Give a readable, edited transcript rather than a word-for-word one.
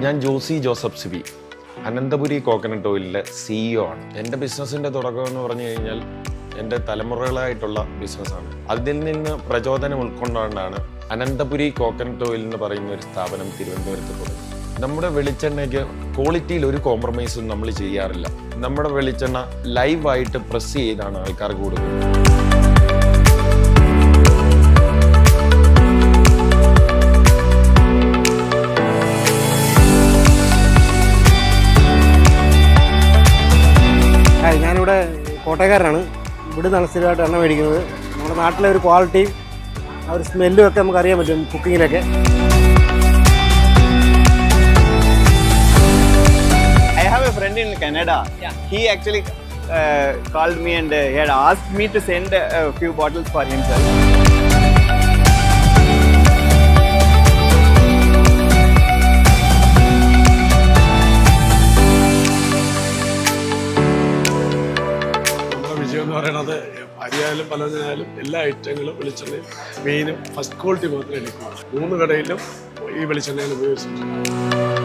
ഞാൻ ജോസി ജോസഫ് സിബി, അനന്തപുരി കോക്കനട്ട് ഓയിലിലെ CEO ആണ്. എൻ്റെ ബിസിനസ്സിൻ്റെ തുടക്കം എന്ന് പറഞ്ഞു കഴിഞ്ഞാൽ എൻ്റെ തലമുറകളായിട്ടുള്ള ബിസിനസ്സാണ്. അതിൽ നിന്ന് പ്രചോദനം ഉൾക്കൊണ്ടുകൊണ്ടാണ് അനന്തപുരി കോക്കനട്ട് ഓയിൽ എന്ന് പറയുന്ന ഒരു സ്ഥാപനം തിരുവനന്തപുരത്ത് തുടങ്ങി. നമ്മുടെ വെളിച്ചെണ്ണയ്ക്ക് ക്വാളിറ്റിയിൽ ഒരു കോംപ്രമൈസും നമ്മൾ ചെയ്യാറില്ല. നമ്മുടെ വെളിച്ചെണ്ണ ലൈവായിട്ട് പ്രസ് ചെയ്താണ് ആൾക്കാർക്ക് കൊടുക്കുന്നത്. ഞാനിവിടെ കോട്ടയക്കാരനാണ്. ഇവിടെ നിന്നാണ് സ്ഥിരമായിട്ട് എണ്ണ മേടിക്കുന്നത്. നമ്മുടെ നാട്ടിലെ ഒരു ക്വാളിറ്റിയും ആ ഒരു സ്മെല്ലും ഒക്കെ നമുക്ക് അറിയാൻ പറ്റും കുക്കിങ്ങിലൊക്കെ. I have a friend in Canada. Yeah. He actually called me and he had asked me to send a few bottles for himself. എന്ന് പറയുന്നത് അരിയായാലും പലതിനായാലും എല്ലാ ഐറ്റങ്ങളും വെളിച്ചെണ്ണയും മെയിനും ഫസ്റ്റ് ക്വാളിറ്റി മാത്രമേ എടുക്കുള്ളൂ. 3 കടയിലും ഈ വെളിച്ചെണ്ണയാണ് ഉപയോഗിച്ചിട്ടുണ്ട്.